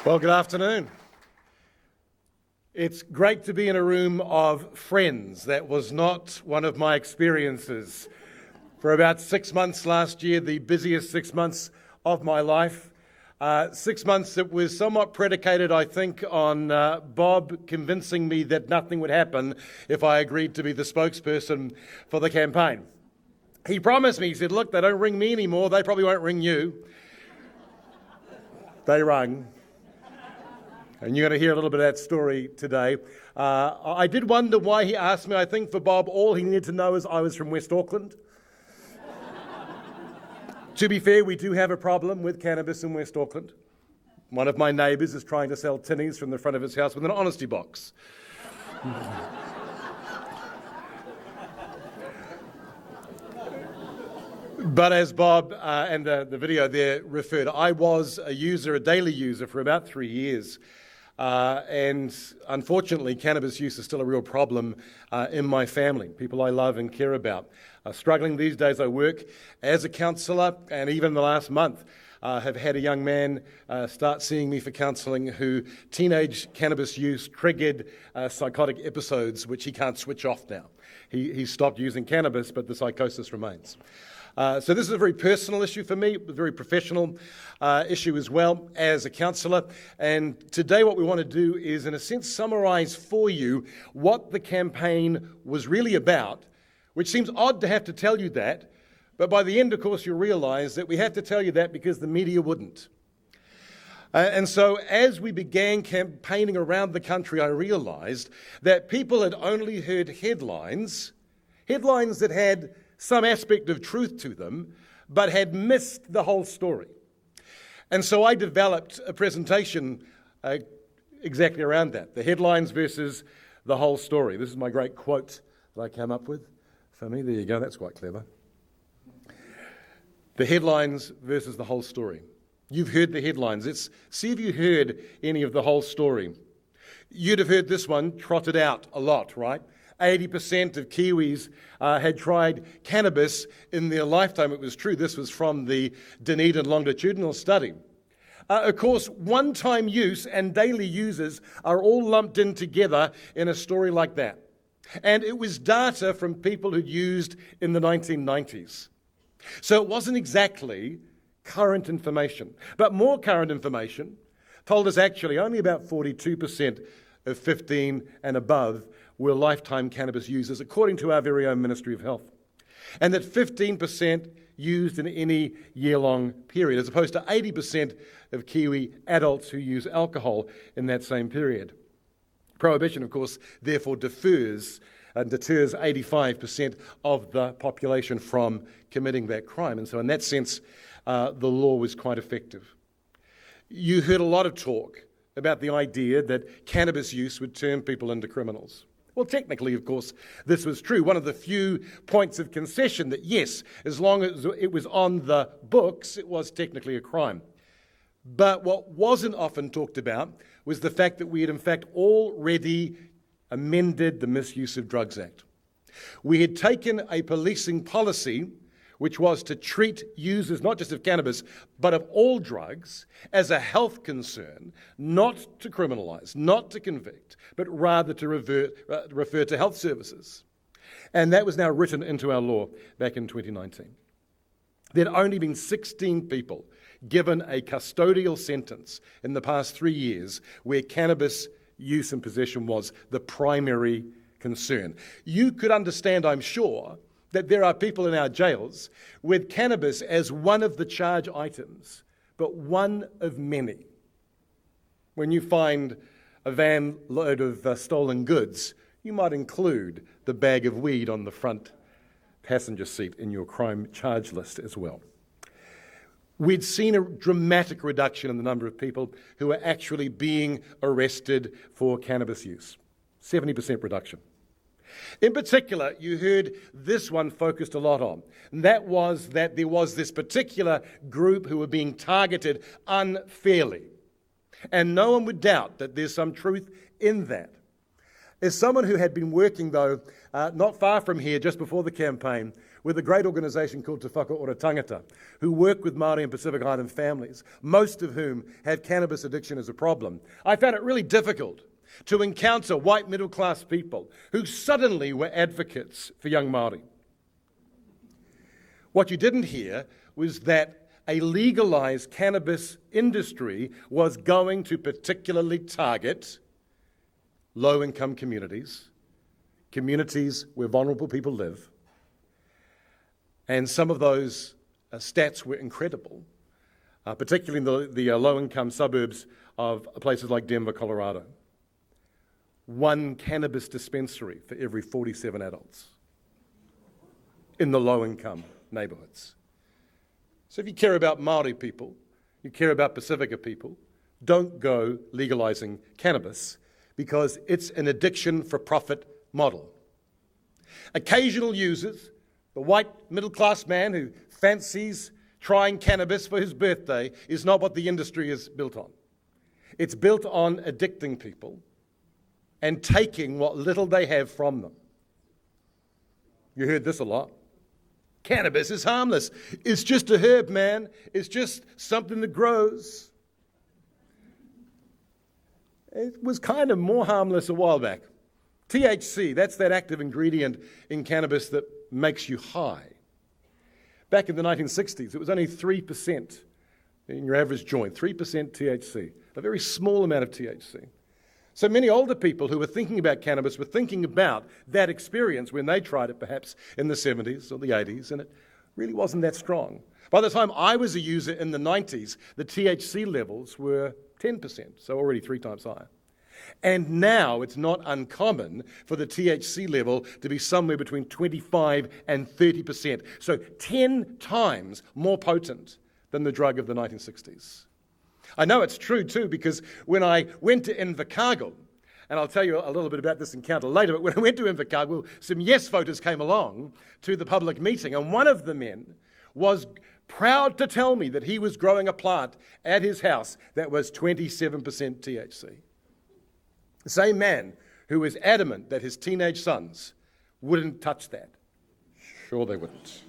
Well, good afternoon. It's great to be in a room of friends. That was not one of my experiences. For about 6 months last year, the busiest 6 months of my life, 6 months that was somewhat predicated, I think, on Bob convincing me that nothing would happen if I agreed to be the spokesperson for the campaign. He promised me, he said, look, they don't ring me anymore, they probably won't ring you. They rung. And you're going to hear a little bit of that story today. I did wonder why he asked me. I think for Bob, all he needed to know is I was from West Auckland. To be fair, we do have a problem with cannabis in West Auckland. One of my neighbours is trying to sell tinnies from the front of his house with an honesty box. But as Bob and the video there referred, I was a daily user for about 3 years. And unfortunately, cannabis use is still a real problem in my family, people I love and care about. Struggling these days, I work as a counsellor, and even the last month have had a young man start seeing me for counselling who teenage cannabis use triggered psychotic episodes which he can't switch off now. He stopped using cannabis, but the psychosis remains. So this is a very personal issue for me, a very professional issue as well as a counsellor. And today what we want to do is, in a sense, summarise for you what the campaign was really about, which seems odd to have to tell you that, but by the end, of course, you'll realise that we have to tell you that because the media wouldn't. And so as we began campaigning around the country, I realised that people had only heard headlines that had some aspect of truth to them, but had missed the whole story. And so I developed a presentation exactly around that, the headlines versus the whole story. This is my great quote that I came up with for me. There you go, that's quite clever. The headlines versus the whole story. You've heard the headlines. See if you heard any of the whole story. You'd have heard this one trotted out a lot, right? 80% of Kiwis had tried cannabis in their lifetime. It was true. This was from the Dunedin longitudinal study. Of course, one-time use and daily users are all lumped in together in a story like that. And it was data from people who'd used in the 1990s. So it wasn't exactly current information. But more current information told us actually only about 42% of 15 and above were lifetime cannabis users, according to our very own Ministry of Health. And that 15% used in any year-long period, as opposed to 80% of Kiwi adults who use alcohol in that same period. Prohibition, of course, therefore deters 85% of the population from committing that crime. And so in that sense, the law was quite effective. You heard a lot of talk about the idea that cannabis use would turn people into criminals. Well, technically, of course, this was true. One of the few points of concession that, yes, as long as it was on the books, it was technically a crime. But what wasn't often talked about was the fact that we had, in fact, already amended the Misuse of Drugs Act. We had taken a policing policy which was to treat users not just of cannabis, but of all drugs as a health concern, not to criminalise, not to convict, but rather to refer to health services. And that was now written into our law back in 2019. There had only been 16 people given a custodial sentence in the past 3 years where cannabis use and possession was the primary concern. You could understand, I'm sure, that there are people in our jails with cannabis as one of the charge items, but one of many. When you find a van load of stolen goods, you might include the bag of weed on the front passenger seat in your crime charge list as well. We'd seen a dramatic reduction in the number of people who are actually being arrested for cannabis use. 70% reduction. In particular, you heard this one focused a lot on, and that was that there was this particular group who were being targeted unfairly. And no one would doubt that there's some truth in that. As someone who had been working, though, not far from here just before the campaign, with a great organisation called Te Whaka Ora Tangata, who work with Māori and Pacific Island families, most of whom have cannabis addiction as a problem. I found it really difficult to encounter white middle-class people who suddenly were advocates for young Māori. What you didn't hear was that a legalised cannabis industry was going to particularly target low-income communities, communities where vulnerable people live. And some of those stats were incredible, particularly in the low-income suburbs of places like Denver, Colorado. 1 cannabis dispensary for every 47 adults in the low-income neighbourhoods. So if you care about Māori people, you care about Pacifica people, don't go legalising cannabis because it's an addiction for profit model. Occasional users, the white middle-class man who fancies trying cannabis for his birthday, is not what the industry is built on. It's built on addicting people and taking what little they have from them. You heard this a lot. Cannabis is harmless. It's just a herb, man. It's just something that grows. It was kind of more harmless a while back. THC, that's that active ingredient in cannabis that makes you high. Back in the 1960s, it was only 3% in your average joint, 3% THC, a very small amount of THC. So many older people who were thinking about cannabis were thinking about that experience when they tried it perhaps in the 70s or the 80s, and it really wasn't that strong. By the time I was a user in the 90s, the THC levels were 10%, so already 3 times higher. And now it's not uncommon for the THC level to be somewhere between 25 and 30%, so 10 times more potent than the drug of the 1960s. I know it's true too, because when I went to Invercargill, and I'll tell you a little bit about this encounter later, but when I went to Invercargill, some yes voters came along to the public meeting, and one of the men proud to tell me that he was growing a plant at his house that was 27% THC. The same man who was adamant that his teenage sons wouldn't touch that. Sure they wouldn't.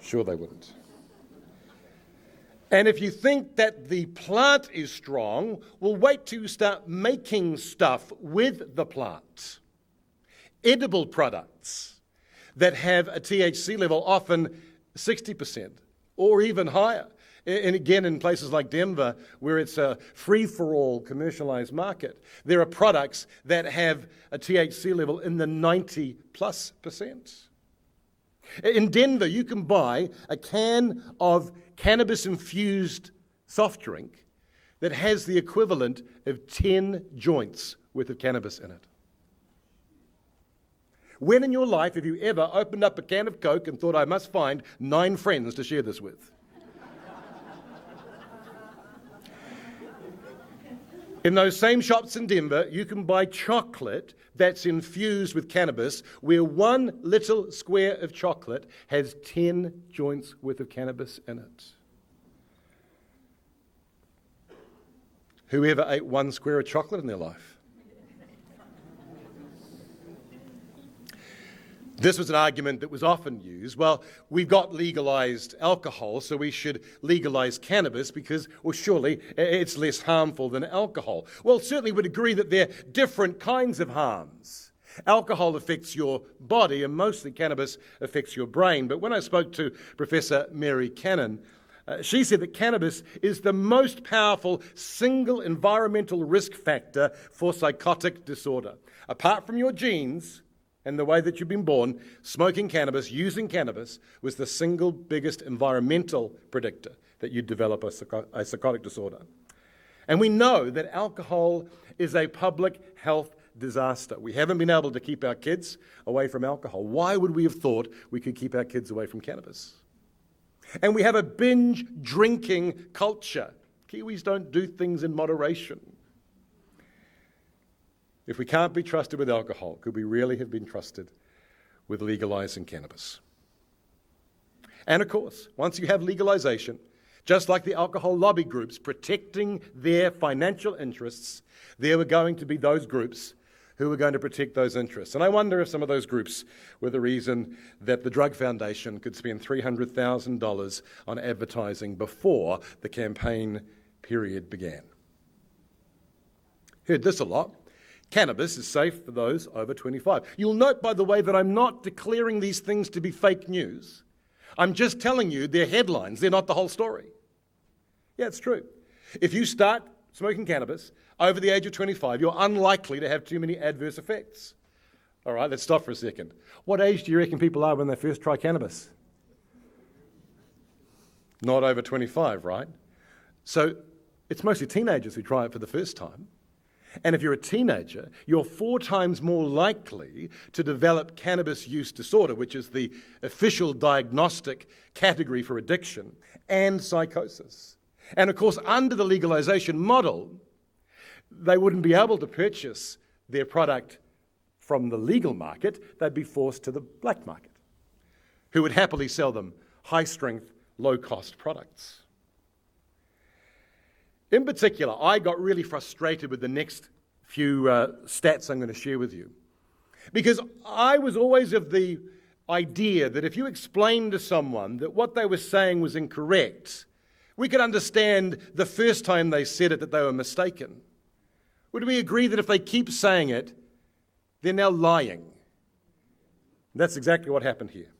Sure they wouldn't. And if you think that the plant is strong, well, wait till you start making stuff with the plant. Edible products that have a THC level often 60% or even higher. And again, in places like Denver, where it's a free-for-all commercialized market, there are products that have a THC level in the 90+%. In Denver, you can buy a can of cannabis-infused soft drink that has the equivalent of 10 joints worth of cannabis in it. When in your life have you ever opened up a can of Coke and thought, I must find 9 friends to share this with? In those same shops in Denver, you can buy chocolate that's infused with cannabis, where 1 little square of chocolate has 10 joints worth of cannabis in it. Whoever ate 1 square of chocolate in their life? This was an argument that was often used. Well, we've got legalised alcohol, so we should legalise cannabis because, well, surely it's less harmful than alcohol. Well, certainly would agree that there are different kinds of harms. Alcohol affects your body, and mostly cannabis affects your brain. But when I spoke to Professor Mary Cannon, she said that cannabis is the most powerful single environmental risk factor for psychotic disorder. Apart from your genes and the way that you've been born, smoking cannabis, using cannabis, was the single biggest environmental predictor that you'd develop a psychotic disorder. And we know that alcohol is a public health disaster. We haven't been able to keep our kids away from alcohol. Why would we have thought we could keep our kids away from cannabis? And we have a binge drinking culture. Kiwis don't do things in moderation. If we can't be trusted with alcohol, could we really have been trusted with legalising cannabis? And of course, once you have legalisation, just like the alcohol lobby groups protecting their financial interests, there were going to be those groups who were going to protect those interests. And I wonder if some of those groups were the reason that the Drug Foundation could spend $300,000 on advertising before the campaign period began. Heard this a lot. Cannabis is safe for those over 25. You'll note, by the way, that I'm not declaring these things to be fake news. I'm just telling you they're headlines. They're not the whole story. Yeah, it's true. If you start smoking cannabis over the age of 25, you're unlikely to have too many adverse effects. All right, let's stop for a second. What age do you reckon people are when they first try cannabis? Not over 25, right? So it's mostly teenagers who try it for the first time. And if you're a teenager, you're 4 times more likely to develop cannabis use disorder, which is the official diagnostic category for addiction, and psychosis. And of course, under the legalization model, they wouldn't be able to purchase their product from the legal market. They'd be forced to the black market, who would happily sell them high-strength, low-cost products. In particular, I got really frustrated with the next few stats I'm going to share with you, because I was always of the idea that if you explained to someone that what they were saying was incorrect, we could understand the first time they said it that they were mistaken. Would we agree that if they keep saying it, they're now lying? That's exactly what happened here.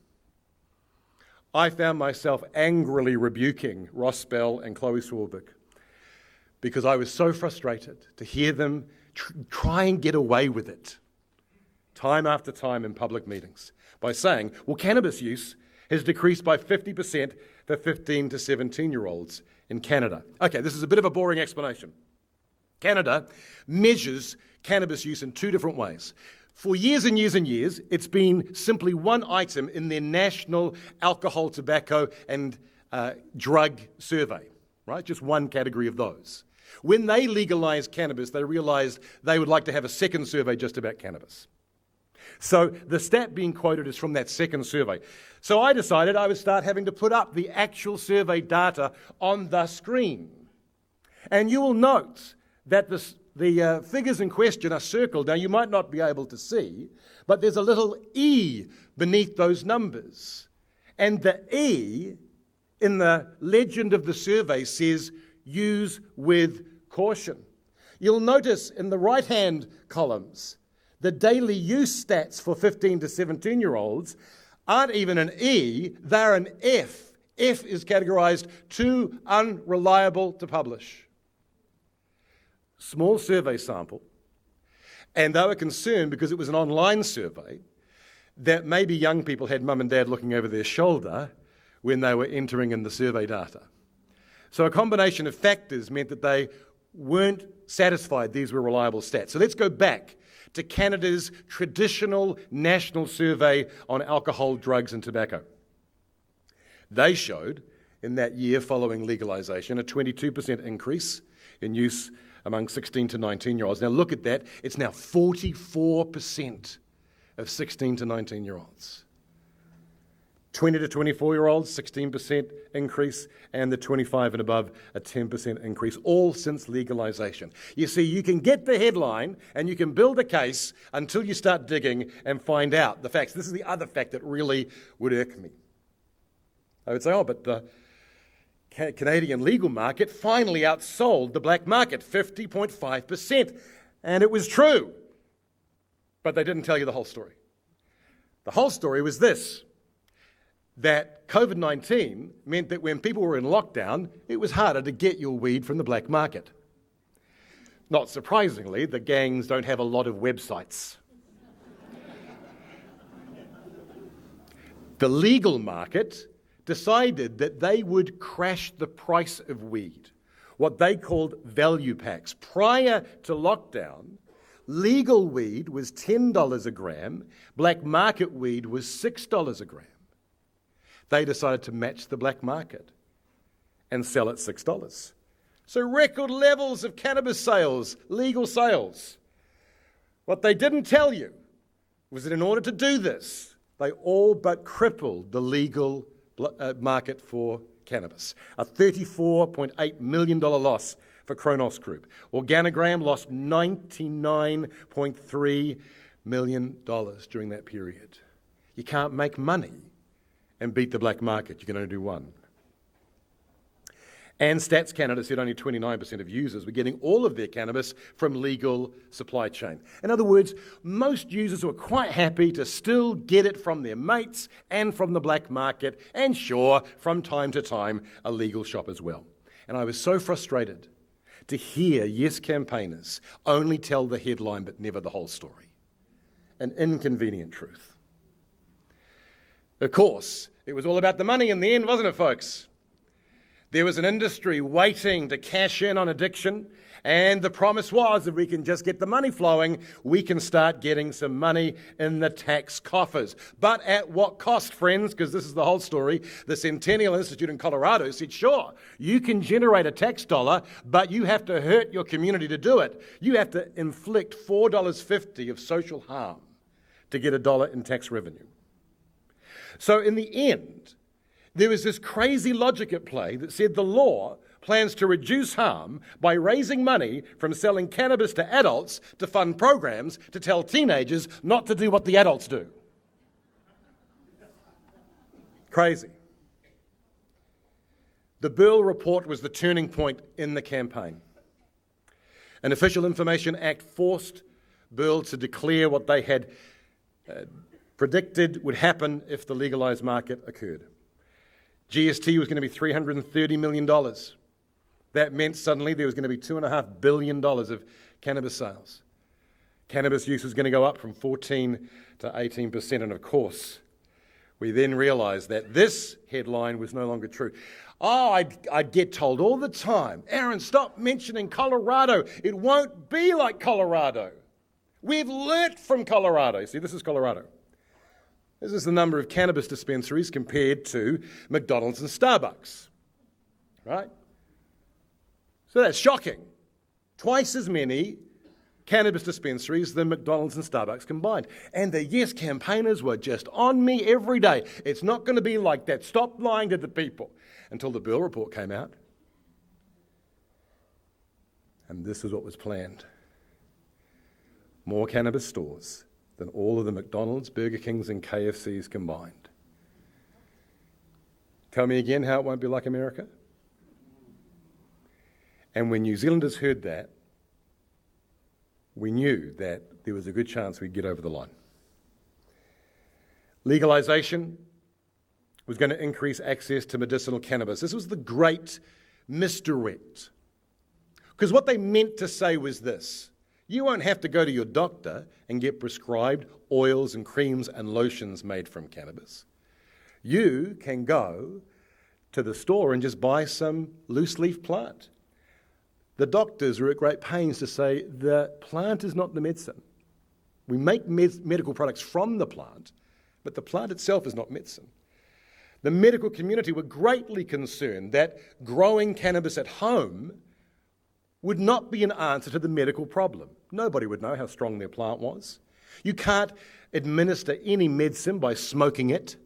I found myself angrily rebuking Ross Bell and Chloe Swarbrick, because I was so frustrated to hear them try and get away with it time after time in public meetings by saying, well, cannabis use has decreased by 50% for 15 to 17-year-olds in Canada. Okay, this is a bit of a boring explanation. Canada measures cannabis use in 2 different ways. For years and years and years, it's been simply one item in their national alcohol, tobacco, and drug survey, right? Just one category of those. When they legalized cannabis, they realized they would like to have a second survey just about cannabis. So the stat being quoted is from that second survey. So I decided I would start having to put up the actual survey data on the screen. And you will note that the figures in question are circled. Now, you might not be able to see, but there's a little E beneath those numbers. And the E in the legend of the survey says, use with caution. You'll notice in the right-hand columns, the daily use stats for 15 to 17-year-olds aren't even an E, they're an F. F is categorized too unreliable to publish. Small survey sample, and they were concerned because it was an online survey that maybe young people had mum and dad looking over their shoulder when they were entering in the survey data. So a combination of factors meant that they weren't satisfied these were reliable stats. So let's go back to Canada's traditional national survey on alcohol, drugs and tobacco. They showed, in that year following legalisation, a 22% increase in use among 16 to 19-year-olds. Now look at that. It's now 44% of 16 to 19-year-olds. 20 to 24-year-olds, 16% increase, and the 25 and above, a 10% increase, all since legalisation. You see, you can get the headline and you can build a case until you start digging and find out the facts. This is the other fact that really would irk me. I would say, oh, but the Canadian legal market finally outsold the black market, 50.5%. And it was true. But they didn't tell you the whole story. The whole story was this: that COVID-19 meant that when people were in lockdown, it was harder to get your weed from the black market. Not surprisingly, the gangs don't have a lot of websites. The legal market decided that they would crash the price of weed, what they called value packs. Prior to lockdown, legal weed was $10 a gram, black market weed was $6 a gram. They decided to match the black market and sell at $6. So record levels of cannabis sales, legal sales. What they didn't tell you was that in order to do this, they all but crippled the legal market for cannabis. A $34.8 million loss for Kronos Group. Organogram lost $99.3 million during that period. You can't make money and beat the black market. You can only do one. And Stats Canada said only 29% of users were getting all of their cannabis from legal supply chain. In other words, most users were quite happy to still get it from their mates and from the black market, and sure, from time to time, a legal shop as well. And I was so frustrated to hear Yes campaigners only tell the headline but never the whole story. An inconvenient truth. Of course, it was all about the money in the end, wasn't it, folks? There was an industry waiting to cash in on addiction, and the promise was if we can just get the money flowing, we can start getting some money in the tax coffers. But at what cost, friends? Because this is the whole story. The Centennial Institute in Colorado said, sure, you can generate a tax dollar, but you have to hurt your community to do it. You have to inflict $4.50 of social harm to get $1 in tax revenue. So in the end, there was this crazy logic at play that said the law plans to reduce harm by raising money from selling cannabis to adults to fund programs to tell teenagers not to do what the adults do. Crazy. The Burl report was the turning point in the campaign. An Official Information Act forced Burl to declare what they had predicted would happen if the legalised market occurred. GST was going to be $330 million. That meant suddenly there was going to be $2.5 billion of cannabis sales. Cannabis use was going to go up from 14 to 18%. And of course, we then realised that this headline was no longer true. Oh, I'd get told all the time, Aaron, stop mentioning Colorado. It won't be like Colorado. We've learnt from Colorado. See, this is Colorado. This is the number of cannabis dispensaries compared to McDonald's and Starbucks, right? So that's shocking. Twice as many cannabis dispensaries than McDonald's and Starbucks combined. And the Yes campaigners were just on me every day. It's not going to be like that. Stop lying to the people. Until the Burl report came out. And this is what was planned. More cannabis stores than all of the McDonald's, Burger Kings and KFCs combined. Tell me again how it won't be like America? And when New Zealanders heard that, we knew that there was a good chance we'd get over the line. Legalisation was going to increase access to medicinal cannabis. This was the great misdirect. Because what they meant to say was this: you won't have to go to your doctor and get prescribed oils and creams and lotions made from cannabis. You can go to the store and just buy some loose leaf plant. The doctors are at great pains to say the plant is not the medicine. We make medical products from the plant, but the plant itself is not medicine. The medical community were greatly concerned that growing cannabis at home would not be an answer to the medical problem. Nobody would know how strong their plant was. You can't administer any medicine by smoking it.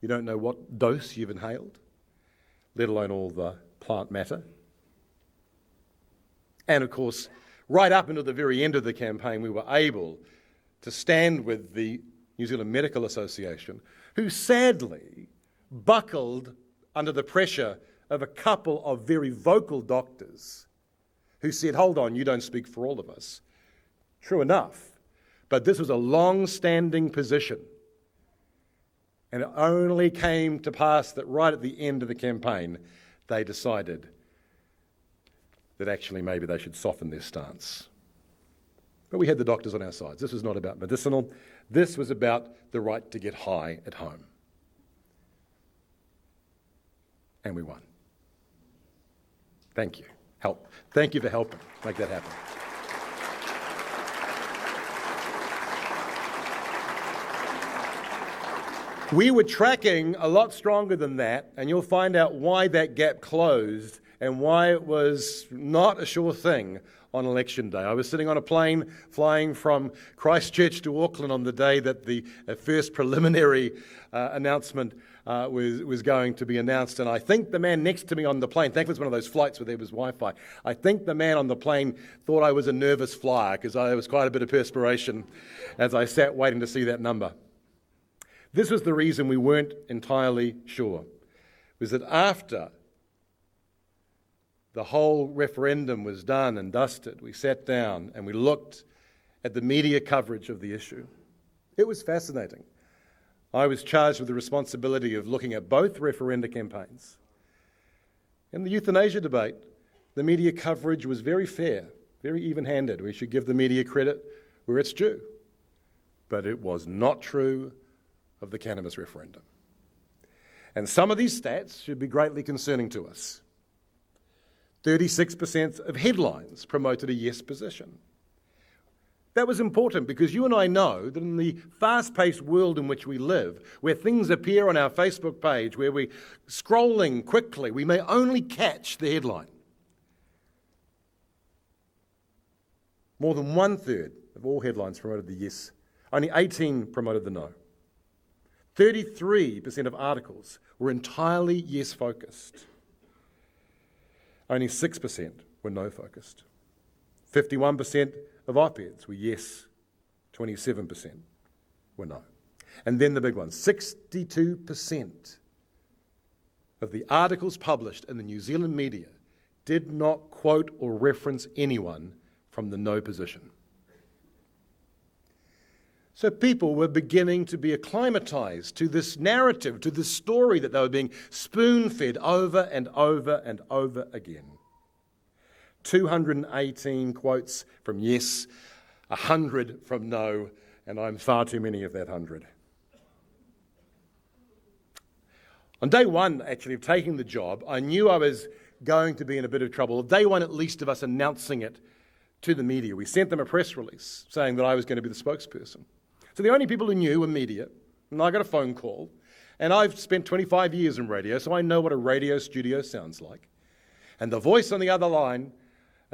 You don't know what dose you've inhaled, let alone all the plant matter. And of course, right up until the very end of the campaign, we were able to stand with the New Zealand Medical Association, who sadly buckled under the pressure of a couple of very vocal doctors who said, hold on, you don't speak for all of us. True enough, but this was a long-standing position. And it only came to pass that right at the end of the campaign, they decided that actually maybe they should soften their stance. But we had the doctors on our sides. This was not about medicinal. This was about the right to get high at home. And we won. Thank you. Thank you for helping make that happen. We were tracking a lot stronger than that, and you'll find out why that gap closed and why it was not a sure thing on election day. I was sitting on a plane flying from Christchurch to Auckland on the day that the first preliminary announcement was going to be announced, and I think the man next to me on the plane, thankfully it was one of those flights where there was Wi-Fi, I think the man on the plane thought I was a nervous flyer because there was quite a bit of perspiration as I sat waiting to see that number. This was the reason we weren't entirely sure, was that after the whole referendum was done and dusted, we sat down and we looked at the media coverage of the issue. It was fascinating. I was charged with the responsibility of looking at both referenda campaigns. In the euthanasia debate, the media coverage was very fair, very even-handed. We should give the media credit where it's due. But it was not true of the cannabis referendum. And some of these stats should be greatly concerning to us. 36% of headlines promoted a yes position. That was important because you and I know that in the fast-paced world in which we live, where things appear on our Facebook page, where we're scrolling quickly, we may only catch the headline. More than 1/3 of all headlines promoted the yes. Only 18 promoted the no. 33% of articles were entirely yes-focused. Only 6% were no-focused. 51% of op-eds were yes, 27% were no. And then the big one, 62% of the articles published in the New Zealand media did not quote or reference anyone from the no position. So people were beginning to be acclimatized to this narrative, to this story that they were being spoon-fed over and over and over again. 218 quotes from yes, 100 from no, and I'm far too many of that 100. On day one, actually, of taking the job, I knew I was going to be in a bit of trouble. Day one, at least, of us announcing it to the media. We sent them a press release saying that I was going to be the spokesperson. So the only people who knew were media, and I got a phone call, and I've spent 25 years in radio, so I know what a radio studio sounds like. And the voice on the other line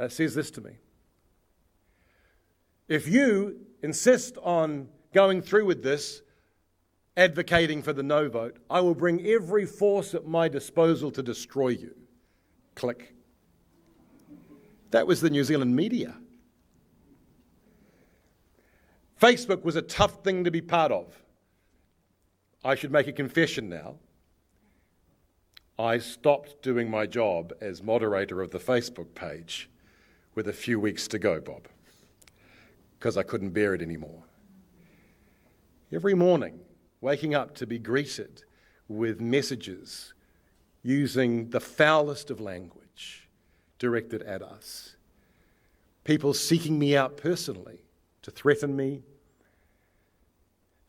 says this to me: if you insist on going through with this, advocating for the no vote, I will bring every force at my disposal to destroy you. Click. That was the New Zealand media. Facebook was a tough thing to be part of. I should make a confession now. I stopped doing my job as moderator of the Facebook page with a few weeks to go, Bob, because I couldn't bear it anymore. Every morning, waking up to be greeted with messages using the foulest of language directed at us. People seeking me out personally to threaten me.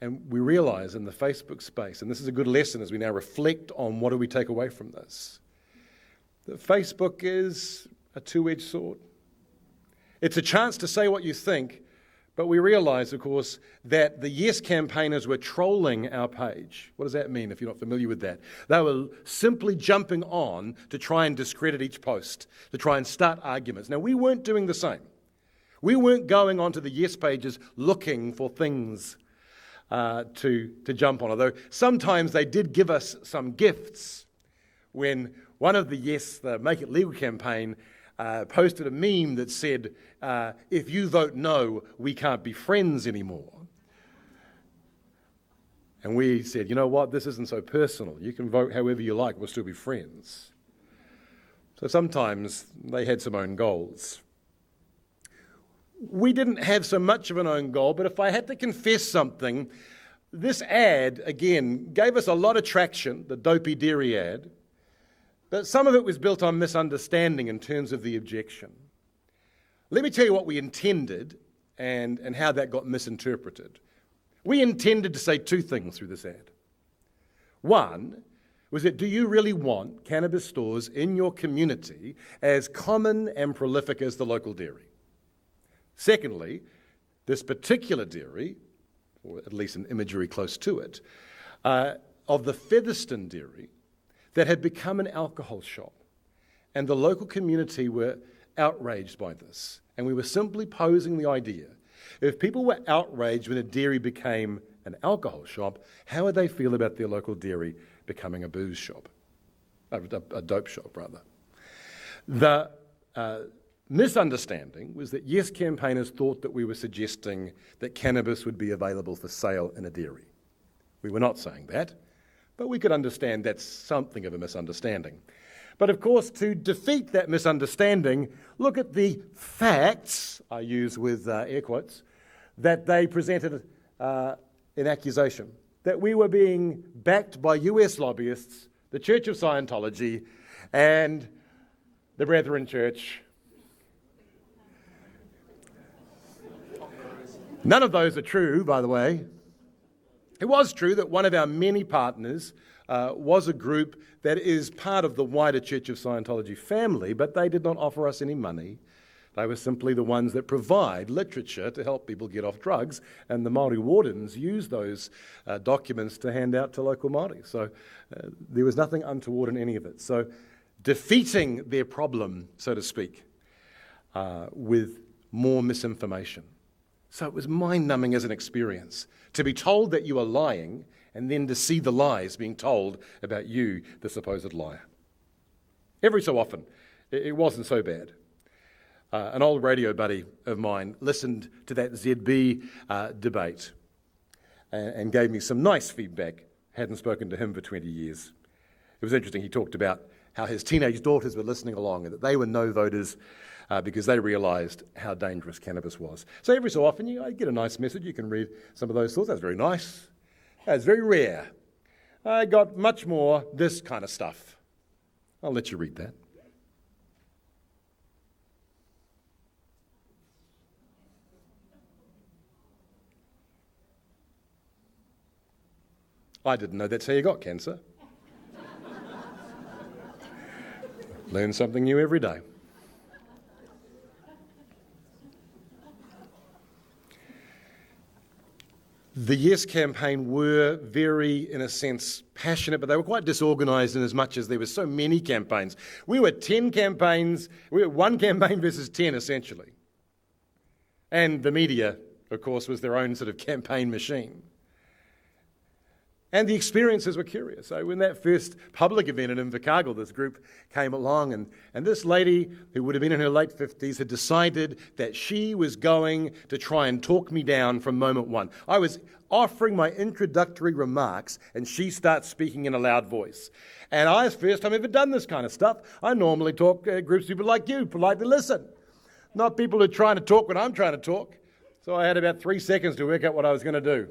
And we realise in the Facebook space, and this is a good lesson as we now reflect on what do we take away from this, that Facebook is a two-edged sword. It's a chance to say what you think, but we realise, of course, that the yes campaigners were trolling our page. What does that mean if you're not familiar with that? They were simply jumping on to try and discredit each post, to try and start arguments. Now, we weren't doing the same. We weren't going onto the yes pages looking for things to jump on, although sometimes they did give us some gifts. When one of the Yes, the Make It Legal campaign posted a meme that said, if you vote no, we can't be friends anymore. And we said, you know what, this isn't so personal. You can vote however you like, we'll still be friends. So sometimes they had some own goals. We didn't have so much of an own goal, but if I had to confess something, this ad, again, gave us a lot of traction, the dopey dairy ad, but some of it was built on misunderstanding in terms of the objection. Let me tell you what we intended and how that got misinterpreted. We intended to say two things through this ad. One was that, do you really want cannabis stores in your community as common and prolific as the local dairy? Secondly, this particular dairy, or at least an imagery close to it, of the Featherston dairy that had become an alcohol shop. And the local community were outraged by this. And we were simply posing the idea, if people were outraged when a dairy became an alcohol shop, how would they feel about their local dairy becoming a booze shop, a dope shop rather. The misunderstanding was that Yes campaigners thought that we were suggesting that cannabis would be available for sale in a dairy. We were not saying that, but we could understand that's something of a misunderstanding. But of course, to defeat that misunderstanding, look at the facts, I use with air quotes, that they presented in accusation, that we were being backed by US lobbyists, the Church of Scientology, and the Brethren Church. None of those are true, by the way. It was true that one of our many partners was a group that is part of the wider Church of Scientology family, but they did not offer us any money. They were simply the ones that provide literature to help people get off drugs, and the Māori wardens use those documents to hand out to local Māori. So there was nothing untoward in any of it. So defeating their problem, so to speak, with more misinformation. So it was mind-numbing as an experience to be told that you are lying and then to see the lies being told about you, the supposed liar. Every so often, it wasn't so bad. An old radio buddy of mine listened to that ZB debate and gave me some nice feedback. Hadn't spoken to him for 20 years. It was interesting. He talked about how his teenage daughters were listening along and that they were no voters because they realised how dangerous cannabis was. So every so often I get a nice message. You can read some of those thoughts. That's very nice. That's very rare. I got much more this kind of stuff. I'll let you read that. I didn't know that's how you got cancer. Learn something new every day. The Yes campaign were very, in a sense, passionate, but they were quite disorganised in as much as there were so many campaigns. We were 10 campaigns, we were one campaign versus 10 essentially. And the media, of course, was their own sort of campaign machine. And the experiences were curious. So when that first public event in Invercargill, this group came along, and this lady, who would have been in her late 50s, had decided that she was going to try and talk me down from moment one. I was offering my introductory remarks, and she starts speaking in a loud voice. And it's the first time I've ever done this kind of stuff. I normally talk groups of people like you, politely listen. Not people who are trying to talk when I'm trying to talk. So I had about 3 seconds to work out what I was going to do.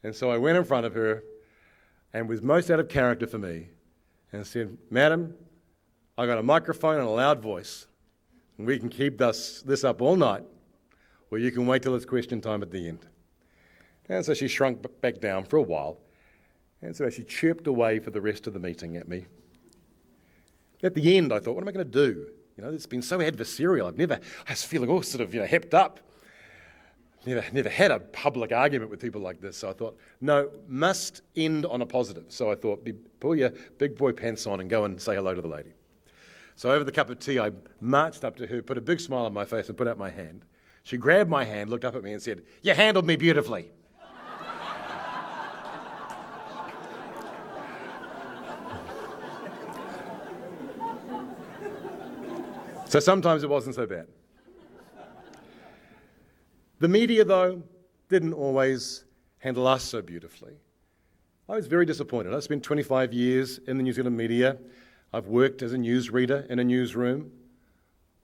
And so I went in front of her, and was most out of character for me, and said, "Madam, I got a microphone and a loud voice, and we can keep this up all night, or you can wait till it's question time at the end." And so she shrunk back down for a while, and so she chirped away for the rest of the meeting at me. At the end, I thought, what am I going to do? It's been so adversarial. I was feeling all sort of, hepped up. Never had a public argument with people like this. So I thought, no, must end on a positive. So I thought, pull your big boy pants on and go and say hello to the lady. So over the cup of tea, I marched up to her, put a big smile on my face and put out my hand. She grabbed my hand, looked up at me and said, "You handled me beautifully." So sometimes it wasn't so bad. The media, though, didn't always handle us so beautifully. I was very disappointed. I spent 25 years in the New Zealand media. I've worked as a newsreader in a newsroom.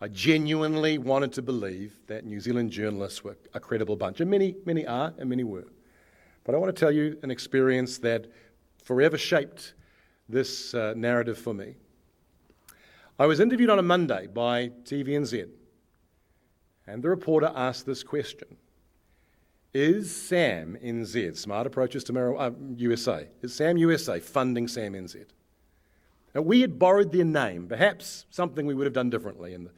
I genuinely wanted to believe that New Zealand journalists were a credible bunch, and many are, and many were. But I want to tell you an experience that forever shaped this narrative for me. I was interviewed on a Monday by TVNZ. And the reporter asked this question: Is Sam NZ, Smart Approaches to USA, is Sam USA funding Sam NZ? Now, we had borrowed their name, perhaps something we would have done differently and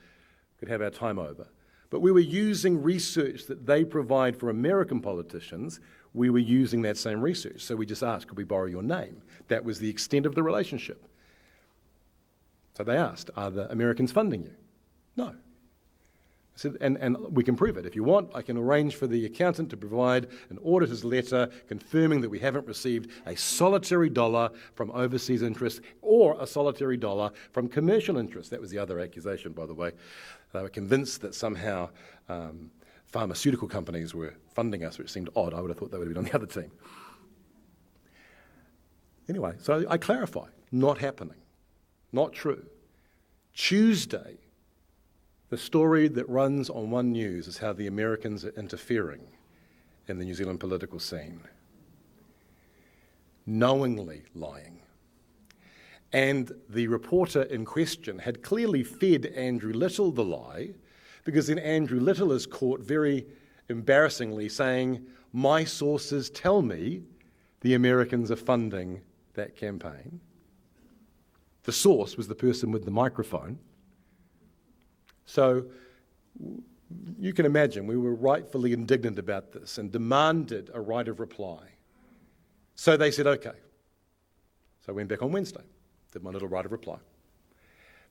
could have our time over. But we were using research that they provide for American politicians. We were using that same research. So we just asked, could we borrow your name? That was the extent of the relationship. So they asked, are the Americans funding you? No. I said, and we can prove it. If you want, I can arrange for the accountant to provide an auditor's letter confirming that we haven't received a solitary dollar from overseas interest or a solitary dollar from commercial interest. That was the other accusation, by the way. They were convinced that somehow pharmaceutical companies were funding us, which seemed odd. I would have thought they would have been on the other team. Anyway, so I clarify, not happening, not true. Tuesday, the story that runs on One News is how the Americans are interfering in the New Zealand political scene, knowingly lying. And the reporter in question had clearly fed Andrew Little the lie, because then Andrew Little is caught very embarrassingly saying, my sources tell me the Americans are funding that campaign. The source was the person with the microphone. So you can imagine we were rightfully indignant about this and demanded a right of reply. So they said, okay. So I went back on Wednesday, did my little right of reply.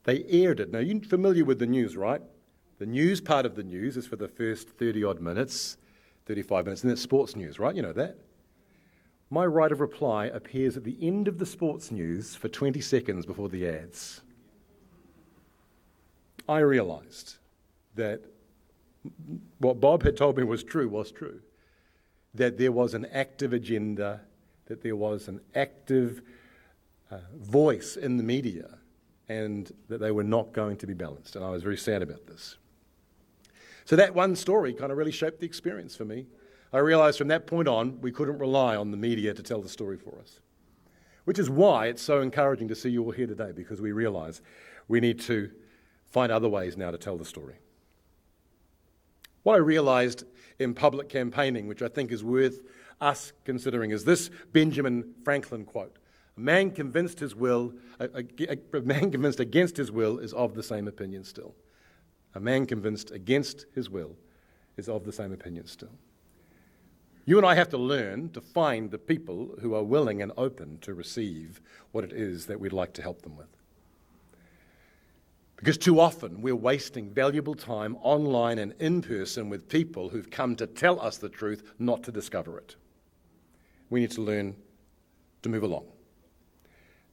They aired it. Now, you're familiar with the news, right? The news part of the news is for the first 30-odd minutes, 35 minutes, and it's sports news, right? You know that. My right of reply appears at the end of the sports news for 20 seconds before the ads. I realised that what Bob had told me was true, that there was an active agenda, that there was an active voice in the media, and that they were not going to be balanced, and I was very sad about this. So that one story kind of really shaped the experience for me. I realised from that point on, we couldn't rely on the media to tell the story for us, which is why it's so encouraging to see you all here today, because we realise we need to find other ways now to tell the story. What I realised in public campaigning, which I think is worth us considering, is this Benjamin Franklin quote: "A man convinced against his will is of the same opinion still." A man convinced against his will is of the same opinion still. You and I have to learn to find the people who are willing and open to receive what it is that we'd like to help them with. Because too often we're wasting valuable time online and in person with people who've come to tell us the truth, not to discover it. We need to learn to move along.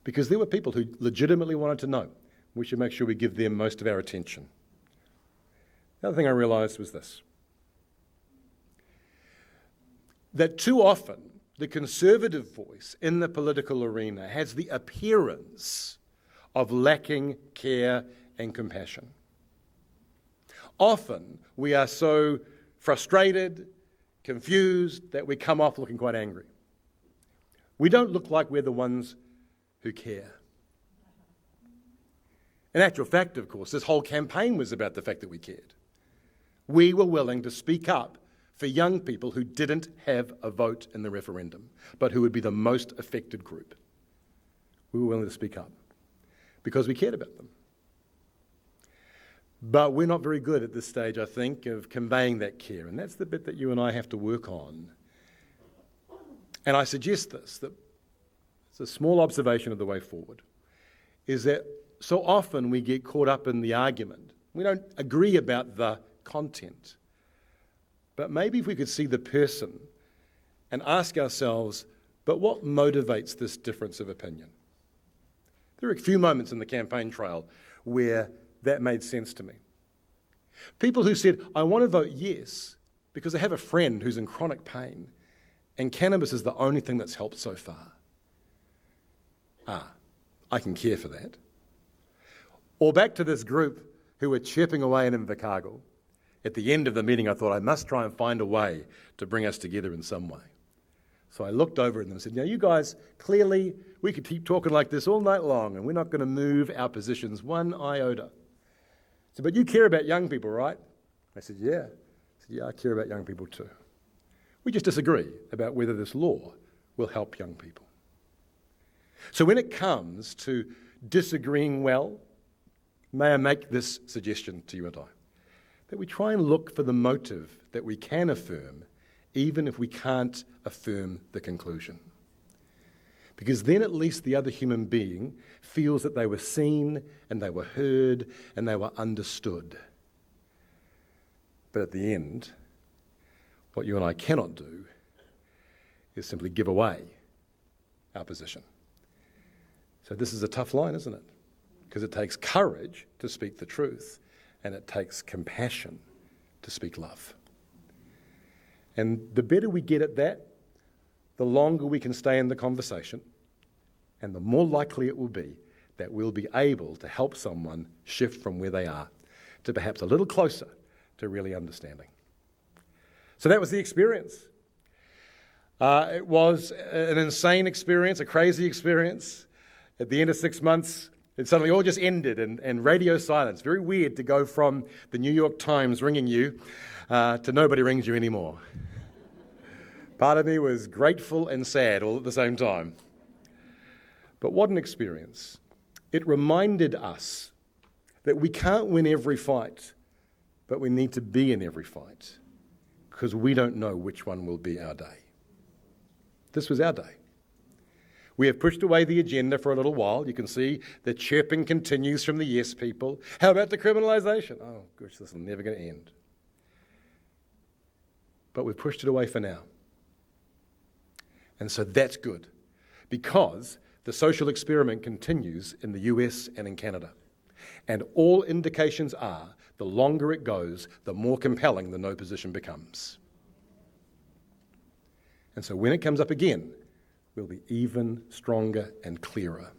Because there were people who legitimately wanted to know. We should make sure we give them most of our attention. The other thing I realised was this: that too often the conservative voice in the political arena has the appearance of lacking care and compassion. Often we are so frustrated, confused, that we come off looking quite angry. We don't look like we're the ones who care. In actual fact, of course, this whole campaign was about the fact that we cared. We were willing to speak up for young people who didn't have a vote in the referendum, but who would be the most affected group. We were willing to speak up because we cared about them. But we're not very good at this stage, I think, of conveying that care, and that's the bit that you and I have to work on. And I suggest this, that it's a small observation of the way forward, is that so often we get caught up in the argument. We don't agree about the content. But maybe if we could see the person and ask ourselves, but what motivates this difference of opinion? There are a few moments in the campaign trail where that made sense to me. People who said, I want to vote yes because I have a friend who's in chronic pain and cannabis is the only thing that's helped so far. I can care for that. Or back to this group who were chirping away in Invercargill. At the end of the meeting, I thought I must try and find a way to bring us together in some way. So I looked over at them and said, you guys, clearly we could keep talking like this all night long and we're not going to move our positions one iota. I said, but you care about young people, right? I said, yeah. I said, yeah, I care about young people too. We just disagree about whether this law will help young people. So when it comes to disagreeing well, may I make this suggestion to you and I? That we try and look for the motive that we can affirm, even if we can't affirm the conclusion. Because then at least the other human being feels that they were seen and they were heard and they were understood. But at the end, what you and I cannot do is simply give away our position. So this is a tough line, isn't it? Because it takes courage to speak the truth, and it takes compassion to speak love. And the better we get at that, the longer we can stay in the conversation, and the more likely it will be that we'll be able to help someone shift from where they are to perhaps a little closer to really understanding. So that was the experience. It was an insane experience, a crazy experience. At the end of 6 months, it suddenly all just ended and radio silence. Very weird to go from the New York Times ringing you to nobody rings you anymore. Part of me was grateful and sad all at the same time. But what an experience. It reminded us that we can't win every fight, but we need to be in every fight because we don't know which one will be our day. This was our day. We have pushed away the agenda for a little while. You can see the chirping continues from the yes people. How about decriminalisation? Oh, gosh, this is never going to end. But we've pushed it away for now. And so that's good because the social experiment continues in the US and in Canada. And all indications are the longer it goes, the more compelling the no position becomes. And so when it comes up again, we'll be even stronger and clearer.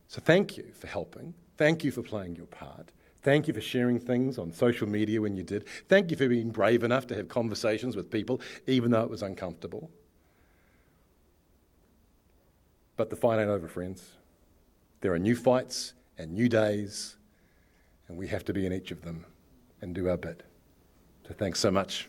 So thank you for helping. Thank you for playing your part. Thank you for sharing things on social media when you did. Thank you for being brave enough to have conversations with people, even though it was uncomfortable. But the fight ain't over, friends. There are new fights and new days, and we have to be in each of them and do our bit. So thanks so much.